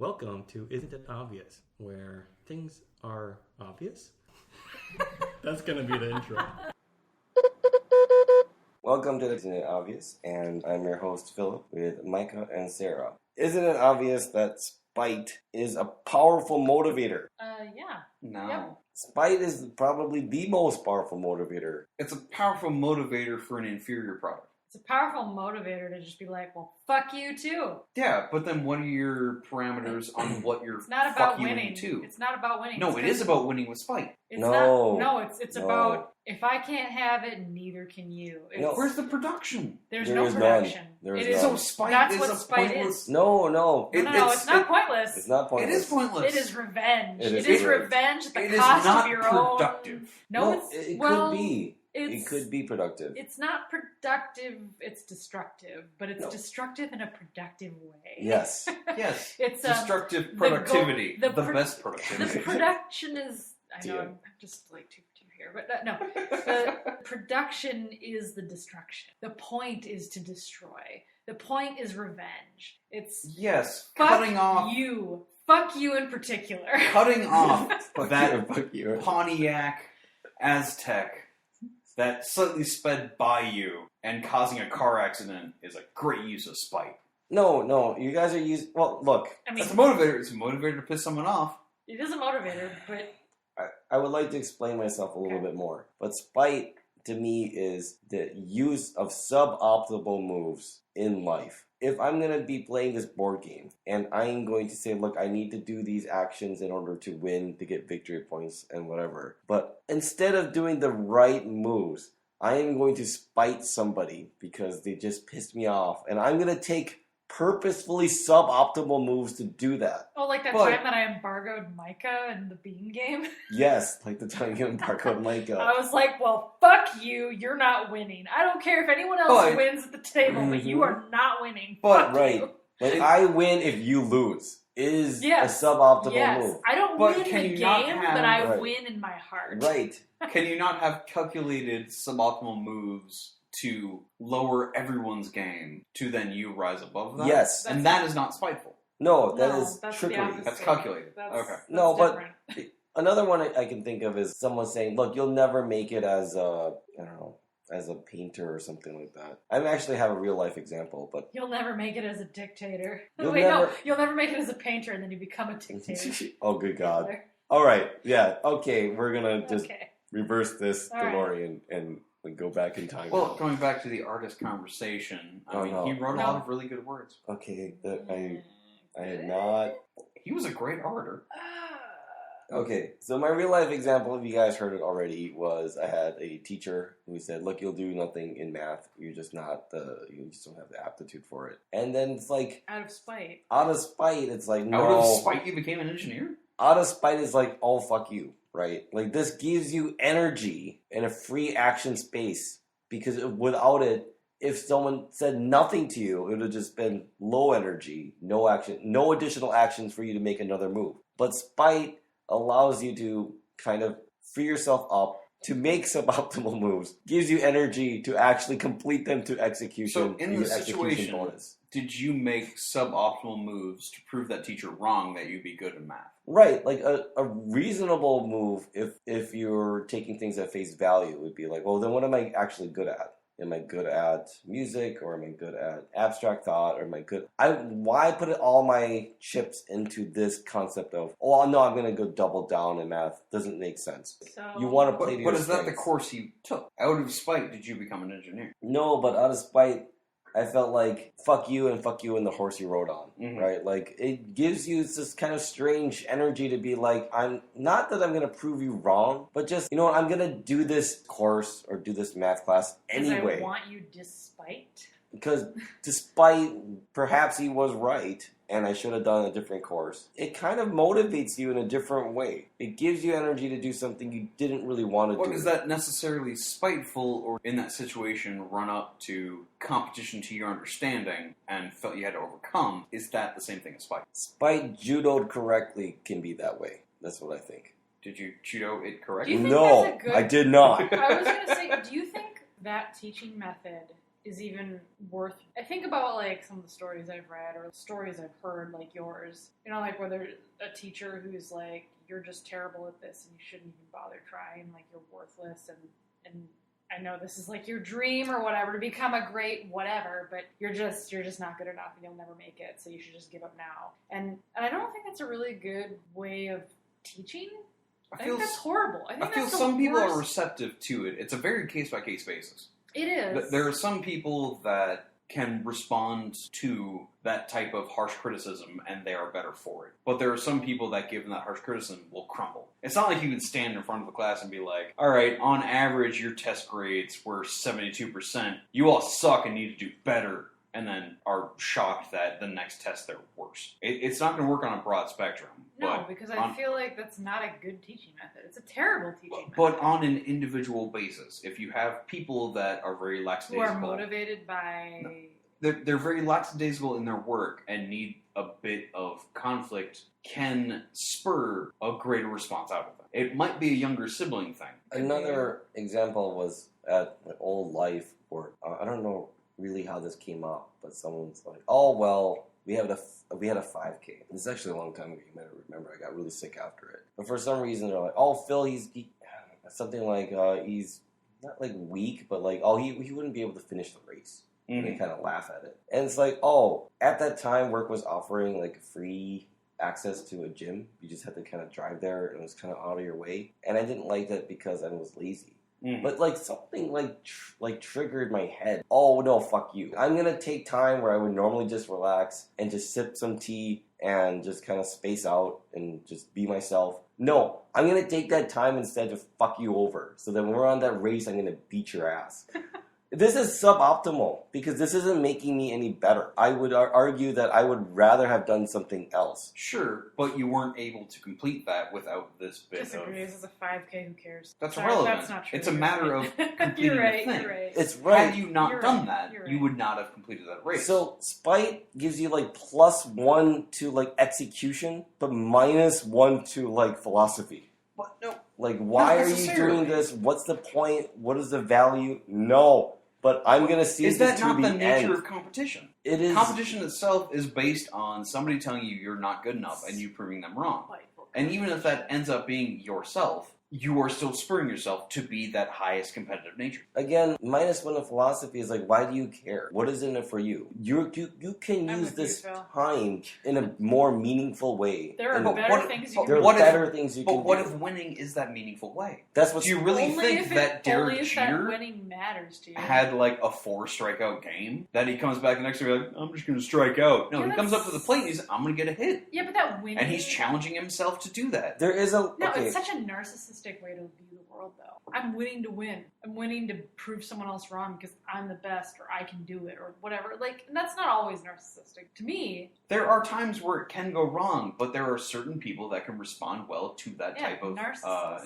Welcome to Isn't It Obvious, where things are obvious. That's going to be the intro. Welcome to Isn't It Obvious, and I'm your host, Phillip, with Micah and Sera. Isn't it obvious that spite is a powerful motivator? Yeah. No. Yep. Spite is probably the most powerful motivator. It's a powerful motivator for an inferior product. It's a powerful motivator to just be like, well, fuck you too. Yeah, but then what are your parameters on what you're It's not about fuck winning. to? It's not about winning. No, it is about winning with spite. It's No. It's about if I can't have it, neither can you. No. Where's the production? There's There no is production. none. There is It is none. So spite That's is what a spite pointless... is. No. No, it's not pointless. It's not It pointless. is pointless. It is revenge. It is It is revenge. revenge at the It is cost not of your productive. own. No, it well, could be. It's, It could be productive. It's not productive. It's destructive, but it's No. destructive in a productive way. Yes. Yes. It's Destructive productivity. the best The productivity. production is. I know Dear. I'm just like too here, but no. The production is the destruction. The point is to destroy. The point is revenge. It's Yes. fuck Cutting off... you. Fuck you in particular. Cutting off that Fuck you. Pontiac Aztec that slightly sped by you and causing a car accident is a great use of spite. No. You guys are using... Well, look. I mean, It's a motivator. It's a motivator to piss someone off. it is a motivator, but I would like to explain myself a little bit more. But spite, to me, is the use of suboptimal moves in life. If I'm going to be playing this board game, and I'm going to say, look, I need to do these actions in order to win, to get victory points and whatever. But instead of doing the right moves, I am going to spite somebody because they just pissed me off. And I'm going to take purposefully suboptimal moves to do that. oh, like that But- time that I embargoed Micah in the Bean game. Yes, like the time you embargoed Micah. I was like, well, fuck you, you're not winning. I don't care if anyone else But- wins at the table, but you are not winning. But- Fuck Right. you. Like, I win if you lose is Yes. a suboptimal Yes. move. I don't But win can the you not game, have- but I Right. win in my heart. Right. Can you not have calculated suboptimal moves to lower everyone's game to then you rise above that? Yes. And that is not spiteful. No, that No, is that's the trickery. opposite. That's calculated. That's, Okay. that's No, but- different. Another one I can think of is someone saying, look, you'll never make it as a, I don't know, as a painter or something like that. I actually have a real life example, but You'll never make it as a dictator. You'll Wait, never- no, you'll never make it as a painter, and then you become a dictator. oh, good God. Hitler. All right. Yeah. Okay. We're going to just Okay. reverse this, All right. DeLorean, and go back in time. Well, going back to the artist conversation, I Oh, mean, no. he wrote a No. lot of really good words. Okay. I had Good. not... He was a great orator. Okay, so my real life example, if you guys heard it already, was I had a teacher who said, "Look, you'll do nothing in math. You're just not you just don't have the aptitude for it." And then it's like, Out of spite. out of spite, it's like, no. Out of spite, you became an engineer? Out of spite is like, oh, fuck you, right? Like, this gives you energy and a free action space, because without it, if someone said nothing to you, it would have just been low energy, no action, no additional actions for you to make another move. But spite allows you to kind of free yourself up to make suboptimal moves, gives you energy to actually complete them to execution. So in you the get execution situation, bonus. did you make suboptimal moves to prove that teacher wrong that you'd be good in math? Right, like a reasonable move, if you're taking things at face value, would be like, well, then what am I actually good at? Am I good at music, or am I good at abstract thought, or am I good... Why put all my chips into this concept of, oh, no, I'm going to go double down in math? Doesn't make sense. So You want to play to But your is that the strengths. course you took? Out of spite, did you become an engineer? No, but out of spite, I felt like, fuck you and the horse you rode on, Mhm. right? Like, it gives you this kind of strange energy to be like, I'm not that I'm going to prove you wrong, but just, you know what, I'm going to do this course or do this math class anyway. I want you despite. Because despite perhaps he was right, and I should have done a different course, it kind of motivates you in a different way. It gives you energy to do something you didn't really want to Well, do. is that necessarily spiteful, or in that situation run up to competition to your understanding and felt you had to overcome? Is that the same thing as spite? Spite judoed correctly can be that way. That's what I think. Did you judo it Do correctly? you think No, that's a good- I did not. I was going to say, do you think that teaching method is even worth. I think about like some of the stories I've read or stories I've heard, like yours. You know, like where there's a teacher who's like, "You're just terrible at this, and you shouldn't even bother trying. Like you're worthless." And I know this is like your dream or whatever to become a great whatever, but you're just not good enough, and you'll never make it. So you should just give up now. And I don't think that's a really good way of teaching. I think that's horrible. I feel that's some people worst. are receptive to it. It's a very case-by-case basis. It is. There are some people that can respond to that type of harsh criticism and they are better for it. But there are some people that, given that harsh criticism, will crumble. It's not like you can stand in front of the class and be like, all right, on average, your test grades were 72%. You all suck and need to do better. And then are shocked that the next test they're worse. It's not going to work on a broad spectrum. No, because I feel like that's not a good teaching method. It's a terrible teaching method. But on an individual basis, if you have people that are very lackadaisical... Who are motivated by... No, they're very lackadaisical in their work and need a bit of conflict, can spur a greater response out of them. It might be a younger sibling thing. Another example was at my old life work. I don't know really how this came up, but someone's like, "Oh well, we had a 5K." This is actually a long time ago. You might remember. I got really sick after it, but for some reason they're like, "Oh, Phil, he's something like he's not like weak, but like he wouldn't be able to finish the race." Mm-hmm. And they kind of laugh at it, and it's like, oh, at that time, work was offering like free access to a gym. You just had to kind of drive there, and it was kind of out of your way, and I didn't like that because I was lazy. But like something like triggered my head. Oh no, fuck you. I'm gonna take time where I would normally just relax and just sip some tea and just kind of space out and just be myself. No, I'm gonna take that time instead to fuck you over. So that when we're on that race, I'm gonna beat your ass. This is suboptimal because this isn't making me any better. I would argue that I would rather have done something else. Sure, but you weren't able to complete that without this bit Disagree. This is a 5K. Who cares? That's irrelevant. That's not true. It's a matter of completing You're right. the thing. You're right. It's right. Had you not done that, You're right. you would not have completed that race. So spite gives you like +1 to like execution, but -1 to like philosophy. But no. Like, why are you doing this? What's the point? What is the value? No. But I'm going to see is it that to not the the nature end. of competition? It is. Competition itself is based on somebody telling you you're not good enough and you proving them wrong. And even if that ends up being yourself, you are still spurring yourself to be that highest competitive nature. Again, -1 of philosophy is like, why do you care? What is in it for you? You can use this time in a more meaningful way. There are better things you can do. There are better things you can do. But what if winning is that meaningful way? That's what do you really only think that Derek that Jeter winning matters to you. had like a 4 strikeout game? That he comes back the next day and like, I'm just going to strike out. No, Yeah, he comes up to the plate and he's I'm going to get a hit. Yeah, but that winning... And he's challenging himself to do that. There is a... No, okay. it's such a narcissistic way to view the world, though. I'm winning to win. I'm winning to prove someone else wrong because I'm the best or I can do it or whatever. Like, and that's not always narcissistic. To me... There are times where it can go wrong, but there are certain people that can respond well to that type of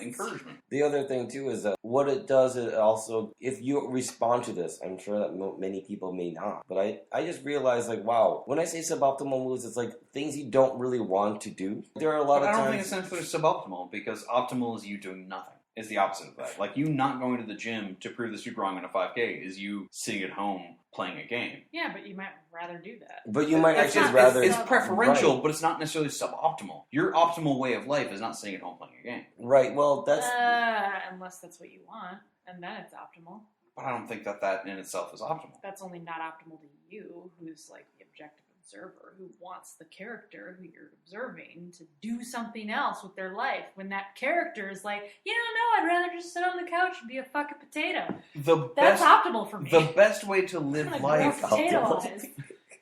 encouragement. The other thing, too, is that what it does, it also... If you respond to this, I'm sure that many people may not. But I just realized, like, wow, when I say suboptimal moves, it's like things you don't really want to do. There are a lot of times... I don't think it's necessarily suboptimal, because optimal is you doing nothing. Is the opposite of that. Like, you not going to the gym to prove that you're wrong in a 5K is you sitting at home playing a game. Yeah, but you might rather do that. But you might actually rather... It's preferential, right. But it's not necessarily suboptimal. Your optimal way of life is not sitting at home playing a game. Right, well, that's... Unless that's what you want, and then it's optimal. But I don't think that in itself is optimal. That's only not optimal to you, who's like the objective observer, who wants the character who you're observing to do something else with their life, when that character is like, you don't know, I'd rather just sit on the couch and be a fucking potato. That's optimal for me. The best way to live life...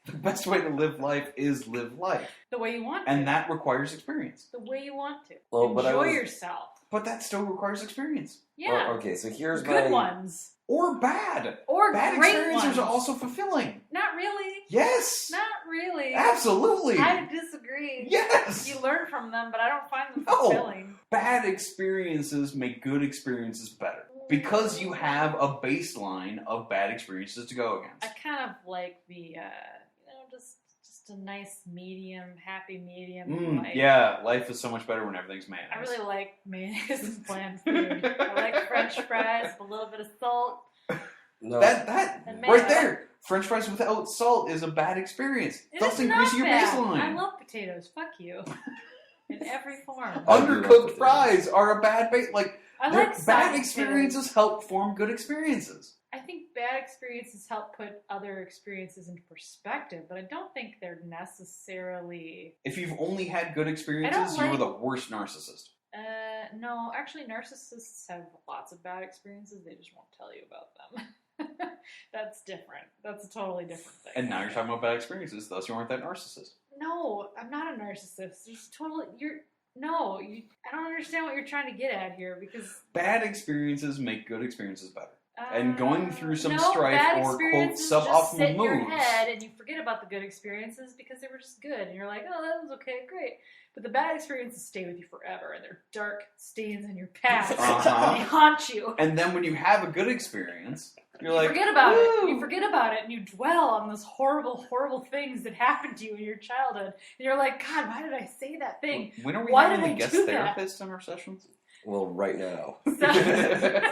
The best way to live life is live life. The way you want to. And that requires experience. The way you want to. Well, enjoy yourself. But that still requires experience. Yeah. Oh, okay, so here's good ones. Or bad. Or bad great experiences ones. are also fulfilling. Not really. Yes. Not really. Absolutely. I disagree. Yes. You learn from them, but I don't find them fulfilling. Bad experiences make good experiences better. Because you have a baseline of bad experiences to go against. I kind of like the, just a nice medium, happy medium. Yeah, life is so much better when everything's mayonnaise. I really like mayonnaise and bland food. I like French fries with a little bit of salt. No. That And right mayo. there. French fries without salt is a bad experience. It Thus is not increasing your bad. baseline. I love potatoes. Fuck you. In every form. I do love Undercooked potatoes. fries are a bad base. Like I they're- like bad soggy experiences potatoes. help form good experiences. I think bad experiences help put other experiences into perspective, but I don't think they're necessarily. If you've only had good experiences, like- you're the worst narcissist. No, actually, narcissists have lots of bad experiences. They just won't tell you about them. That's different. That's a totally different thing. And now you're talking about bad experiences, thus you aren't that narcissist. No, I'm not a narcissist. There's totally I don't understand what you're trying to get at here because Bad experiences make good experiences better. And going through some no, strife bad or, quote, experiences suboptimal just sit in your moves. head and you forget about the good experiences because they were just good and you're like, oh, that was okay, great. But the bad experiences stay with you forever and they're dark stains in your past Uh-huh. and they haunt you. And then when you have a good experience, you're You like, forget about "Woo." it. You forget about it and you dwell on those horrible, horrible things that happened to you in your childhood. And you're like, God, why did I say that thing? When are we Why having did a I guest do that? therapist in our sessions? Well, right now. So-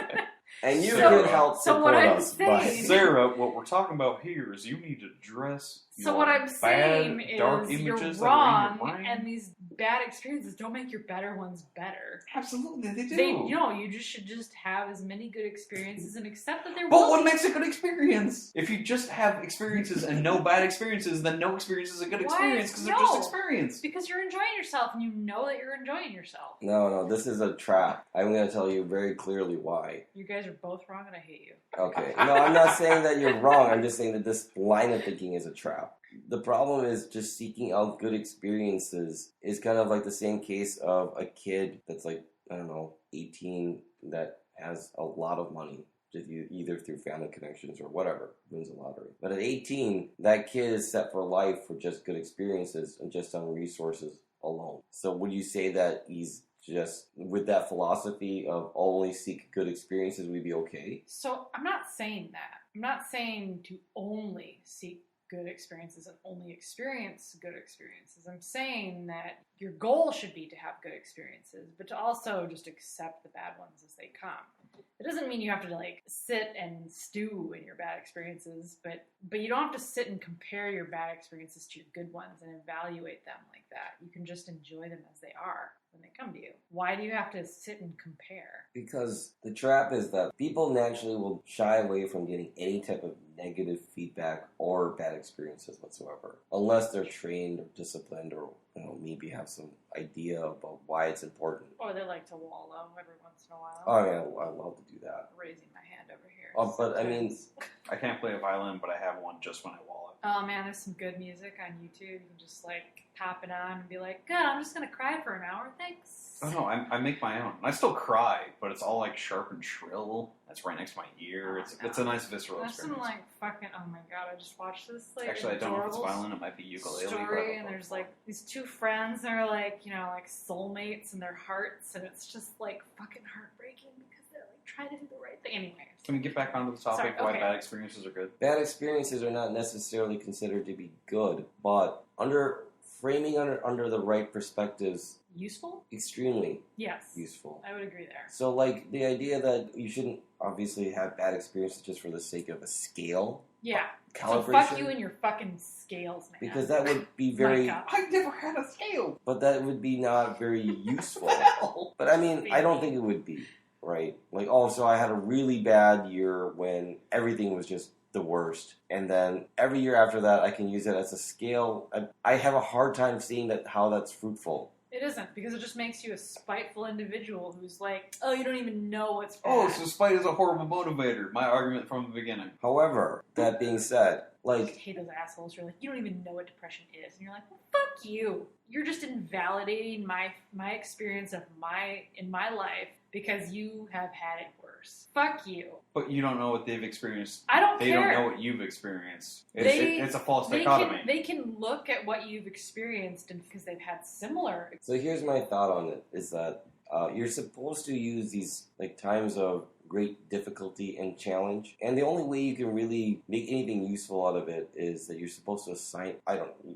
And you So- can help so support what I'm us. saying- Sarah, what we're talking about here is you need to address So your what I'm saying bad, dark is you're images wrong, that are in your brain. and these bad experiences don't make your better ones better. Absolutely, they do. You should just have as many good experiences and accept that there But will what be. makes a good experience? If you just have experiences and no bad experiences, then no experience is a good Why? experience because they're No. just experience. Because you're enjoying yourself, and you know that you're enjoying yourself. No, this is a trap. I'm going to tell you very clearly why. You guys are both wrong, and I hate you. Okay. No, I'm not saying that you're wrong. I'm just saying that this line of thinking is a trap. The problem is just seeking out good experiences is kind of like the same case of a kid that's like, I don't know, 18 that has a lot of money. Either through family connections or whatever, wins the lottery. But at 18, that kid is set for life for just good experiences and just on resources alone. So would you say that he's just, with that philosophy of only seek good experiences, we'd be okay? So I'm not saying that. I'm not saying to only seek good experiences and only experience good experiences. I'm saying that your goal should be to have good experiences, but to also just accept the bad ones as they come. It doesn't mean you have to like sit and stew in your bad experiences, but you don't have to sit and compare your bad experiences to your good ones and evaluate them like that. You can just enjoy them as they are when they come to you. Why do you have to sit and compare? Because the trap is that people naturally will shy away from getting any type of negative feedback or bad experiences whatsoever, unless they're trained or disciplined or maybe have some idea about why it's important. Or they like to wallow every once in a while. Oh yeah, I love to do that. Raising my hand over here. Oh, but I mean, I can't play a violin, but I have one just when I wallow. Oh man, there's some good music on YouTube. You can just like pop it on and be like, good, I'm just gonna cry for an hour, thanks. Oh no, I make my own. I still cry, but it's all like sharp and shrill. That's right next to my ear. It's a nice visceral There's experience. some like fucking, oh my god, I just watched this like Actually, I don't know if it's adorable violin. It might be ukulele. story, and there's like these two friends that are like, like soulmates in their hearts, and it's just like fucking heartbreaking because they're like trying to do the right thing. Anyway. Can we get back onto the topic Sorry, of why okay. bad experiences are good? bad experiences are not necessarily considered to be good, but framing under the right perspectives, Useful? extremely Yes. useful. I would agree there. So, like, the idea that you shouldn't obviously have bad experiences just for the sake of a scale Yeah. calibration. So fuck you and your fucking scales, man. because that would be very, Micah. I never had a scale. but that would be not very useful. What the hell? But I mean, I don't think it would be, right? Like, so I had a really bad year when everything was just the worst. And then every year after that, I can use it as a scale. I have a hard time seeing how that's fruitful. It isn't, because it just makes you a spiteful individual who's like, oh, you don't even know what's bad. Oh, so spite is a horrible motivator. My argument from the beginning. However, that being said, I just like, hate those assholes. You're like, you don't even know what depression is. And you're like, well, fuck you. You're just invalidating my experience in my life because you have had it worse. Fuck you. But you don't know what they've experienced. I don't They care. don't know what you've experienced. They- It's a false They dichotomy. can look at what you've experienced and because they've had similar. so here's my thought on it, is that you're supposed to use these, like, times of great difficulty and challenge, and the only way you can really make anything useful out of it is that you're supposed to assign,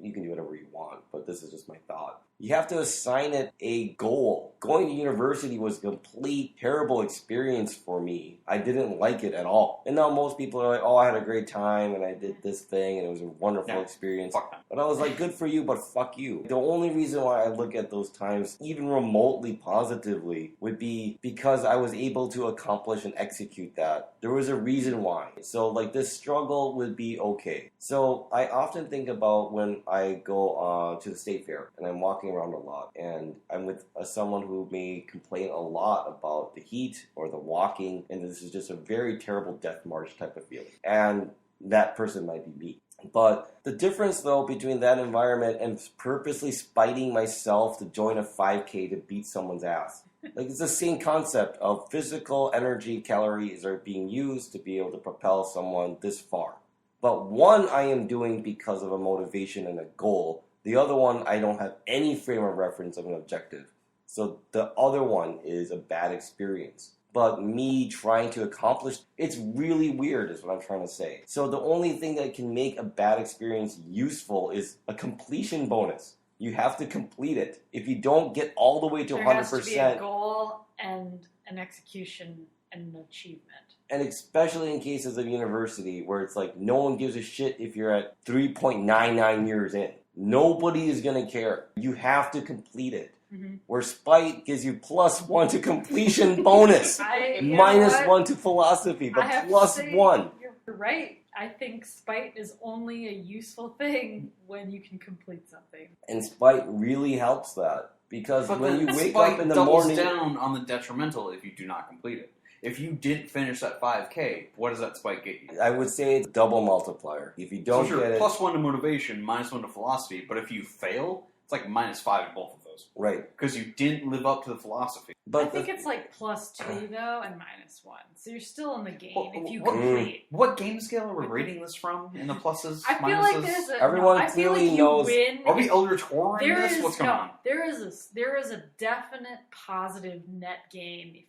you can do whatever you want, but this is just my thought. You have to assign it a goal. going to university was a complete terrible experience for me. I didn't like it at all. And now most people are like, oh, I had a great time and I did this thing and it was a wonderful experience. Fuck them. But I was like, good for you, but fuck you. The only reason why I look at those times even remotely positively would be because I was able to accomplish and execute that. There was a reason why. So like this struggle would be okay. So I often think about when I go to the state fair and I'm walking around a lot and I'm with someone who may complain a lot about the heat or the walking, and this is just a very terrible death march type of feeling. And that person might be me. But the difference, though, between that environment and purposely spiting myself to join a 5K to beat someone's ass, like it's the same concept of physical energy calories are being used to be able to propel someone this far. But one I am doing because of a motivation and a goal. The other one, I don't have any frame of reference of an objective. So the other one is a bad experience. But me trying to accomplish, it's really weird is what I'm trying to say. So the only thing that can make a bad experience useful is a completion bonus. You have to complete it. If you don't get all the way to 100%. There has to be a goal and an execution and an achievement. And especially in cases of university where it's like no one gives a shit if you're at 3.99 years in. Nobody is going to care. You have to complete it. Mm-hmm. Where spite gives you +1 to completion bonus. -1 to philosophy, but +1. You're right. I think spite is only a useful thing when you can complete something. And spite really helps that. Because but when you wake spite up in the doubles morning... down on the detrimental if you do not complete it. If you didn't finish that 5K, what does that spike get you? I would say it's double multiplier. If you don't get it... +1 to motivation, -1 to philosophy, but if you fail, it's like -5 in both of those. Right. Because you didn't live up to the philosophy. But I think it's like +2 though, and -1. So you're still in the game if you complete. What game scale are we rating this from? In the pluses, I feel minuses? like there's a. Everyone I feel clearly like knows. win. Are we elder touring this? What's going on? There is a definite positive net gain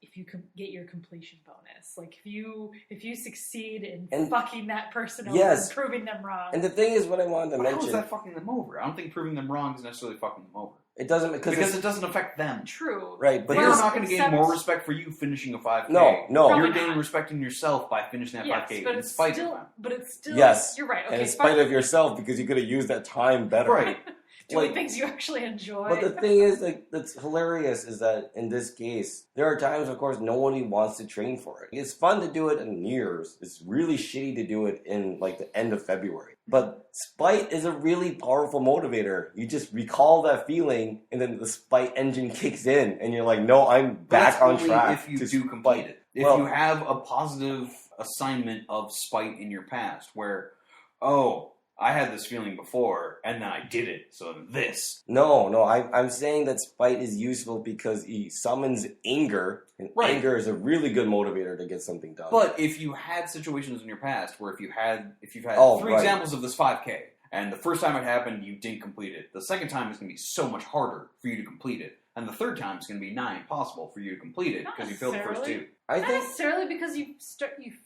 if you get your completion bonus. Like if you succeed in fucking that person over and proving them wrong. And the thing is, what I wanted to mention. How is that fucking them over? I don't think proving them wrong is necessarily fucking them over. It doesn't because it doesn't affect them. True. Right, but they're not going to gain more respect for you finishing a 5K. No. You're gaining respect in yourself by finishing that 5K in spite of them. But it's still you're right. Okay, and in spite of yourself because you could have used that time better. Right. Doing things you actually enjoy. But the thing is, that's hilarious is that in this case, there are times, of course, no one wants to train for it. It's fun to do it in New Year's. It's really shitty to do it in like the end of February. But spite is a really powerful motivator. You just recall that feeling, and then the spite engine kicks in, and you're like, no, I'm back on track. If you do complete it. If you have a positive assignment of spite in your past, where, I had this feeling before, and then I did it, so this. No, I'm saying that spite is useful because he summons anger, and anger is a really good motivator to get something done. But if you had situations in your past where if you've had 3 examples of this 5K, and the first time it happened, you didn't complete it. The second time is going to be so much harder for you to complete it. And the third time is going to be nigh impossible for you to complete it because you failed the first 2. Not necessarily because you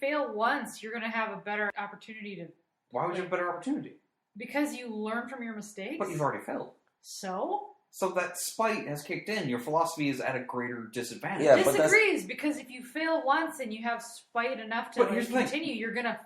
fail once, you're going to have a better opportunity to... Why would you have a better opportunity? Because you learn from your mistakes. But you've already failed. So that spite has kicked in. Your philosophy is at a greater disadvantage. Yeah, disagrees because if you fail once and you have spite enough to continue, you're gonna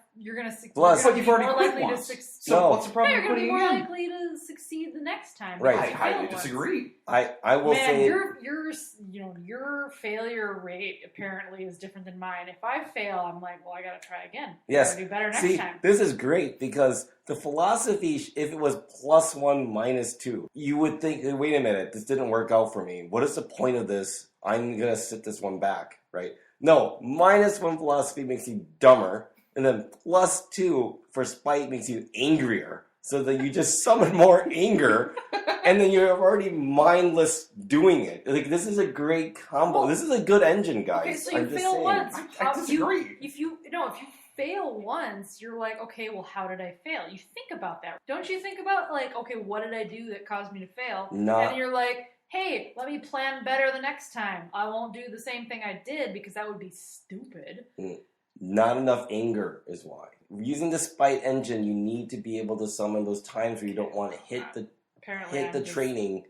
succeed. Plus, but you've already quit once. So what's the problem? You're gonna be more likely to succeed the next time. Right. I highly disagree. I will say your failure rate apparently is different than mine. If I fail, I'm like, well, I gotta try again. Yes. I gotta do better next time. This is great because the philosophy, if it was +1 -2, you would think, wait a minute, this didn't work out for me. What is the point of this? I'm gonna sit this one back, right? No, -1 philosophy makes you dumber, and then +2 for spite makes you angrier. So that you just summon more anger, and then you're already mindless doing it. Like, this is a great combo. This is a good engine, guys. Okay, so you fail once. I disagree. If you fail once, you're like, okay, well, how did I fail? You think about that. Don't you think about, like, okay, what did I do that caused me to fail? No. And you're like, hey, let me plan better the next time. I won't do the same thing I did because that would be stupid. Not enough anger is why. Using the spite engine, you need to be able to summon those times where you don't want to hit the training.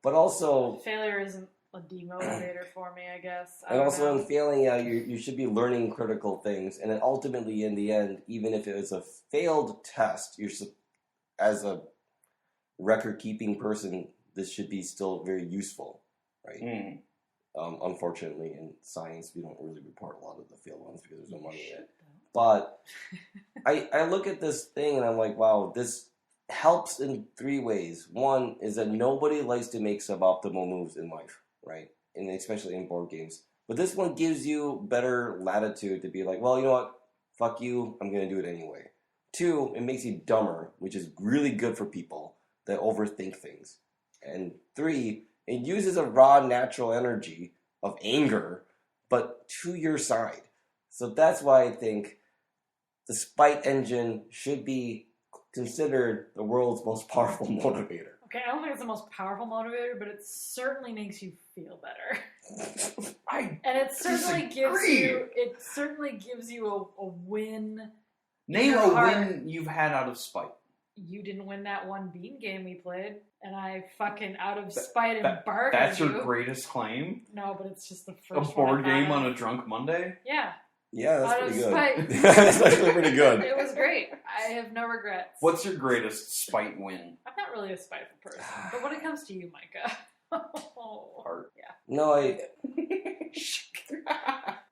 But also, Failure isn't a demotivator for me, I guess. I and don't also know. in failing, you should be learning critical things. And then ultimately, in the end, even if it was a failed test, as a record-keeping person, this should be still very useful, right? Mm. Unfortunately, in science, we don't really report a lot of the failed ones because there's no money in it. But I look at this thing and I'm like, wow, this helps in 3 ways. One is that nobody likes to make suboptimal moves in life, right? And especially in board games. But this one gives you better latitude to be like, well, you know what? Fuck you. I'm going to do it anyway. 2, it makes you dumber, which is really good for people that overthink things. And 3, it uses a raw natural energy of anger, but to your side. So that's why I think the spite engine should be considered the world's most powerful motivator. Okay, I don't think it's the most powerful motivator, but it certainly makes you feel better. I And it certainly disagree. gives you a win. Name Your a heart. win you've had out of spite. You didn't win that one bean game we played, and I fucking out of spite embargoed That's you. your greatest claim? No, but it's just the A first board one I game thought on of. a drunk Monday? Yeah, Yeah, that's Out of pretty good. spite. That's actually pretty good. it was great. I have no regrets. What's your greatest spite win? I'm not really a spiteful person, but when it comes to you, Micah, Heart. yeah. No,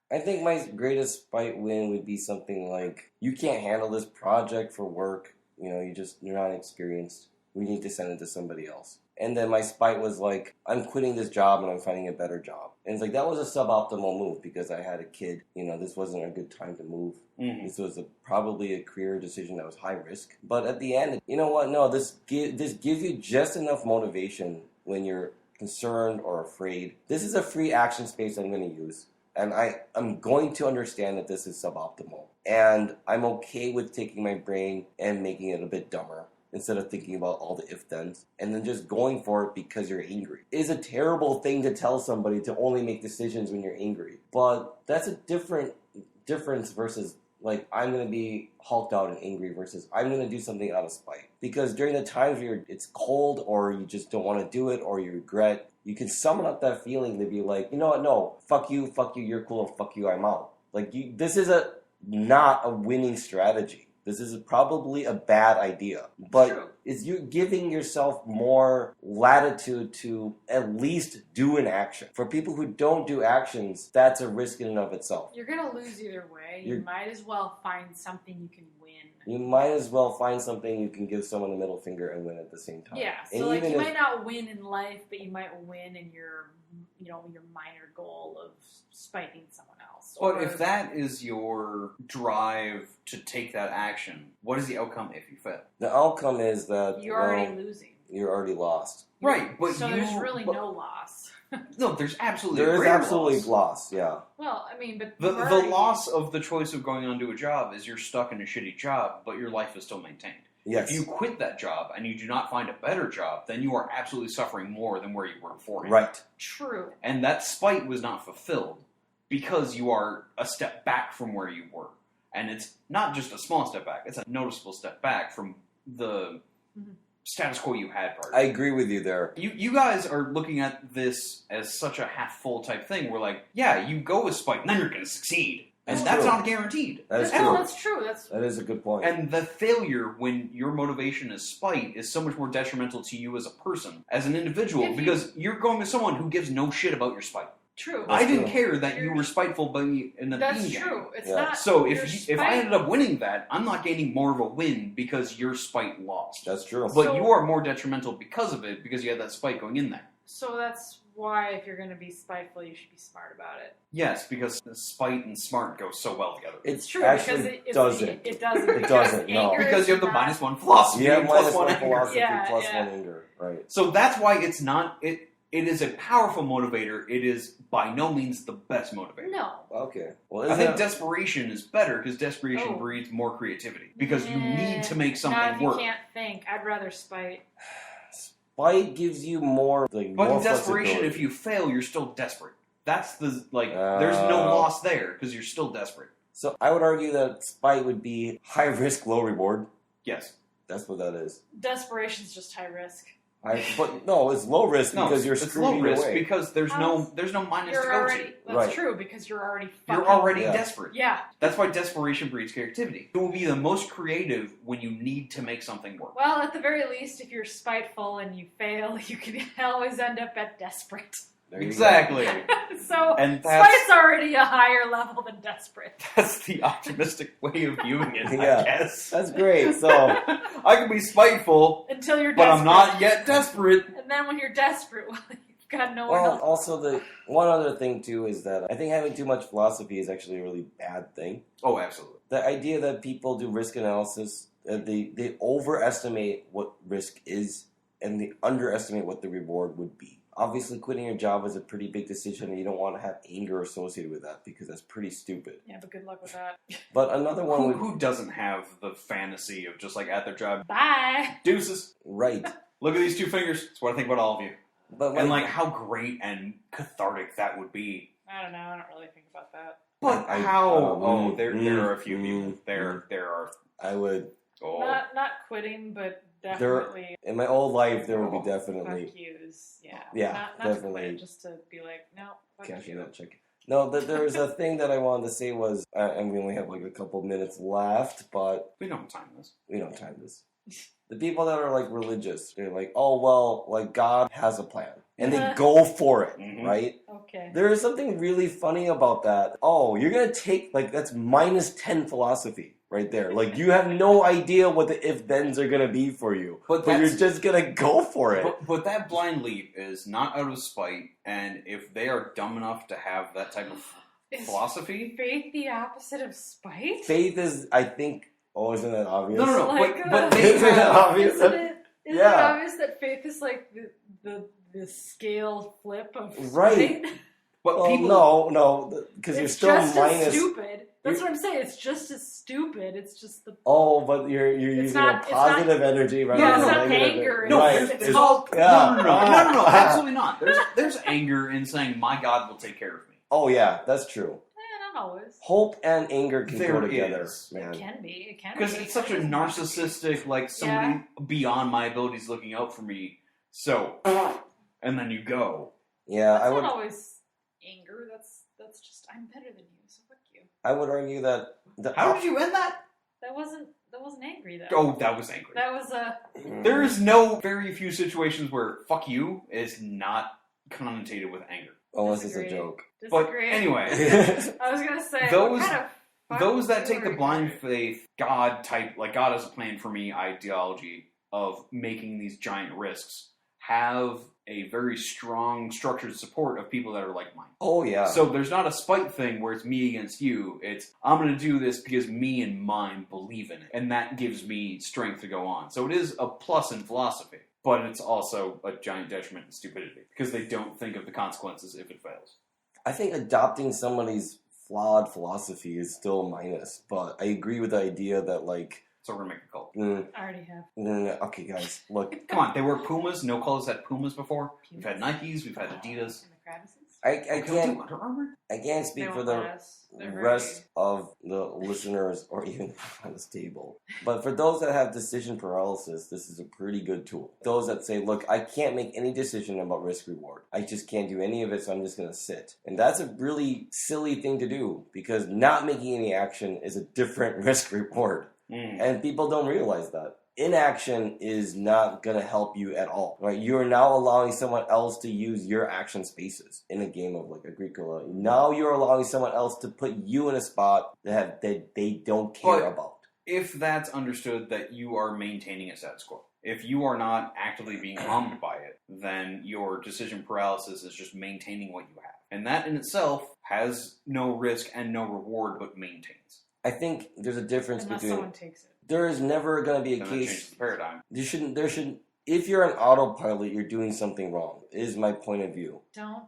I think my greatest spite win would be something like, you can't handle this project for work. You know, you're not experienced. We need to send it to somebody else. And then my spite was like, I'm quitting this job and I'm finding a better job. And it's like, that was a suboptimal move because I had a kid. You know, this wasn't a good time to move. Mm-hmm. This was probably a career decision that was high risk. But at the end, you know what? No, this gives you just enough motivation when you're concerned or afraid. This is a free action space I'm going to use. And I'm going to understand that this is suboptimal. And I'm okay with taking my brain and making it a bit dumber instead of thinking about all the if-thens. And then just going for it because you're angry. It is a terrible thing to tell somebody to only make decisions when you're angry. But that's a difference versus, like, I'm going to be hulked out and angry versus I'm going to do something out of spite. Because during the times where it's cold or you just don't want to do it or you regret, you can summon up that feeling to be like, you know what, no, fuck you, you're cool, fuck you, I'm out. Like, this is not a winning strategy. This is probably a bad idea. But True. Is you giving yourself more latitude to at least do an action. For people who don't do actions, that's a risk in and of itself. You're gonna lose either way. You might as well find something you can win. You might as well find something you can give someone a middle finger and win at the same time. Yeah, And so like even you if- might not win in life, but you might win in your minor goal of spiting someone else. But if that is your drive to take that action, what is the outcome if you fail? The outcome is that you're already losing. You're already lost. Right, but so there's really no loss. No, there's absolutely There is greater absolutely loss. loss, yeah. Well, I mean, but The you've already- loss of the choice of going on to a job is you're stuck in a shitty job, but your life is still maintained. Yes. If you quit that job and you do not find a better job, then you are absolutely suffering more than where you were beforehand. Right. True. And that spite was not fulfilled because you are a step back from where you were. And it's not just a small step back, it's a noticeable step back from the status quo you had prior. I agree with you there. You guys are looking at this as such a half-full type thing where, like, yeah, you go with spite and then you're going to succeed. And that's true. not guaranteed. That is That's true. true. That is a good point. And the failure when your motivation is spite is so much more detrimental to you as a person, as an individual, because you're going with someone who gives no shit about your spite. True. I didn't true. care that you were spiteful in the That's bean game. true. It's Yeah. not. So your if I spite- ended up winning that, I'm not gaining more of a win because your spite lost. That's true. But So- you are more detrimental because of it, because you had that spite going in there. So that's why, if you're going to be spiteful, you should be smart about it. Yes, because spite and smart go so well together. It It's true actually because it doesn't. It doesn't. It doesn't, no. anger Because is you have the not- -1 philosophy Yeah, and plus minus one one anger. philosophy, Yeah, plus yeah. one anger. Right. So that's why it's not... It is a powerful motivator. It is by no means the best motivator. No. Okay. Well, I think desperation is better because desperation Oh. breeds more creativity. Because you need to make Not something if you work. can't think. I'd rather spite. spite gives you more, like, But more in desperation, flexibility. if you fail, you're still desperate. That's the, there's no loss there because you're still desperate. So I would argue that spite would be high risk, low reward. Yes. That's what that is. Desperation's just high risk. But no, it's low risk because you're it's screwing low risk away. because there's no minus to go to. That's Right. true, because you're already You're already Yeah. desperate. Yeah. That's why desperation breeds creativity. You will be the most creative when you need to make something work. Well, at the very least, if you're spiteful and you fail, you can always end up at desperate. There you go. Exactly. So, And that's- spite's already a higher level than desperate. That's the optimistic way of viewing it, Yeah. I guess. That's great. So I can be spiteful, Until you're but desperate. I'm not yet desperate. And then when you're desperate, well, you've got no one well, else. also the one other thing too is that I think having too much philosophy is actually a really bad thing. Oh, absolutely. The idea that people do risk analysis, they overestimate what risk is and they underestimate what the reward would be. Obviously, quitting your job is a pretty big decision, and you don't want to have anger associated with that because that's pretty stupid. Yeah, but good luck with that. But another one would... Who doesn't have the fantasy of just like at their job, Bye. deuces, Right. look at these 2 fingers. That's what I think about all of you. But And like how great and cathartic that would be. I don't know. I don't really think about that. But how? There are a few people. There are. I would... Oh, Not quitting, but definitely In my old life, there would be definitely... fuck yous. Yeah. Yeah, not definitely. To quit, just to be like, no, fuck Cashing you. that check. No, there was a thing that I wanted to say was, and we only have like a couple minutes left, but we don't time this. we don't time this. The people that are like religious, they're like, oh well, like God has a plan, and they go for it, Mhm. right? Okay. There is something really funny about that. Oh, you're gonna take like that's minus 10 philosophy right there. Like you have no idea what the if-thens are gonna be for you, But but you're that's- just gonna go for it. But that blind leap is not out of spite, and if they are dumb enough to have that type of Is philosophy, faith the opposite of spite? Faith is, I think, oh, isn't that obvious? No. Like, but they Isn't it have, obvious? Isn't it Yeah. obvious that faith is like the scale flip of Right. spite? but Well, people. no, because you're It's still just minus. as stupid. That's what I'm saying. It's just as stupid. It's just the Oh, but you're using not- a it's not- positive energy rather yeah, than it's a not negative. anger. No, right. It's called Yeah. No, absolutely not. There's anger in saying my God will take care of me. Oh yeah, that's true. not always. Hope and anger can There go together, is. man. It can be. It can be. Because it's such a narcissistic, like somebody beyond my abilities looking out for me. So, and then you go. Yeah, That's I would. not always anger. That's just I'm better than you, so fuck you. I would argue that. How did you end that? That wasn't angry though. Oh, that was angry. That was a. There is very few situations where "fuck you" is not connotated with anger. Unless it's a Disagree. joke. But Disagree. anyway, I was gonna say Those- what kind of fuck those that you take the are blind you? faith, God type, like God has a plan for me ideology of making these giant risks, have a very strong structured support of people that are like mine. Oh yeah. So there's not a spite thing where it's me against you. It's I'm going to do this because me and mine believe in it. And that gives me strength to go on. So it is a plus in philosophy. But it's also a giant detriment in stupidity. Because they don't think of the consequences if it fails. I think adopting somebody's flawed philosophy is still a minus, but I agree with the idea that like. So we're going to make a cult. I already have. Okay, guys, look. Come on, they wear Pumas. No colors had Pumas before. We've had Nikes. We've had Adidas. And the Kravises? I Can we can't. do Under Armour? I can't speak They for won't the let us. They're very- rest of the listeners or even on this table. But for those that have decision paralysis, this is a pretty good tool. Those that say, look, I can't make any decision about risk reward. I just can't do any of it, so I'm just going to sit. And that's a really silly thing to do because not making any action is a different risk reward. And people don't realize that. Inaction is not going to help you at all, right? You're now allowing someone else to use your action spaces in a game of like Agricola. Now you're allowing someone else to put you in a spot that they don't care But- about. If that's understood that you are maintaining a status quo. If you are not actively being harmed by it, then your decision paralysis is just maintaining what you have. And that in itself has no risk and no reward, but maintains. I think there's a difference Unless between. someone takes it. There is never going to be a Then that changes case. the paradigm. There should. If you're an autopilot, you're doing something wrong. Is my point of view. Don't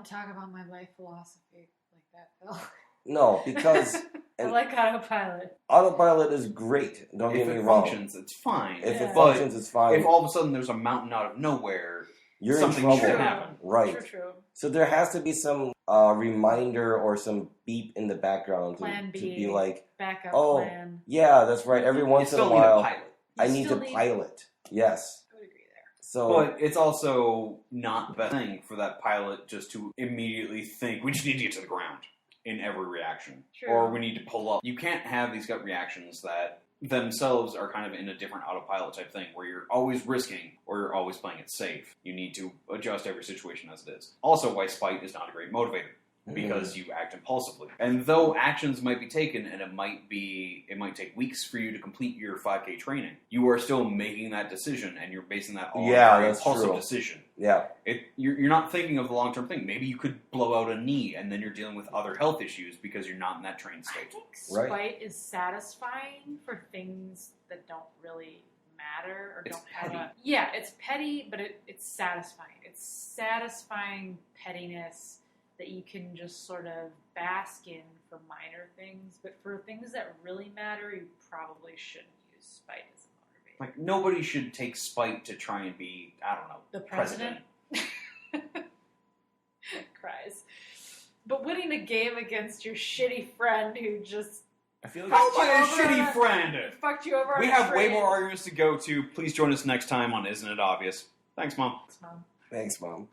talk about my life philosophy like that, Phil. No, because I like autopilot. autopilot is great. Don't If get me it wrong. functions, it's fine. If Yeah. it functions, it's fine. If all of a sudden there's a mountain out of nowhere, You're in something trouble. should happen. Right. True. So there has to be some reminder or some beep in the background Plan to B. be like, Backup oh, plan. yeah, that's right. Every You once in a still need while, a pilot. I You need to still need- pilot. Yes. I would agree there. So, But it's also not the best thing for that pilot just to immediately think, we just need to get to the ground in every reaction. True. Or we need to pull up. You can't have these gut reactions that themselves are kind of in a different autopilot type thing where you're always risking or you're always playing it safe. You need to adjust every situation as it is. Also, why spite is not a great motivator. Because you act impulsively. And though actions might be taken and it might take weeks for you to complete your 5K training, you are still making that decision and you're basing that on an impulsive decision. Yeah. You're not thinking of the long-term thing. Maybe you could blow out a knee and then you're dealing with other health issues because you're not in that trained I state. think spite is satisfying for things that don't really matter or It's don't have petty. Yeah, it's petty, but it's satisfying. It's satisfying pettiness that you can just sort of bask in for minor things, but for things that really matter, you probably shouldn't use spite as a motivator. Like, nobody should take spite to try and be, I don't know, The president? Cries. But winning a game against your shitty friend who just I feel like Oh, my Fucked you over. shitty friend! fucked you over We on a have way train. more arguments to go to. Please join us next time on Isn't It Obvious? Thanks, Mom. Thanks, Mom. Thanks, Mom.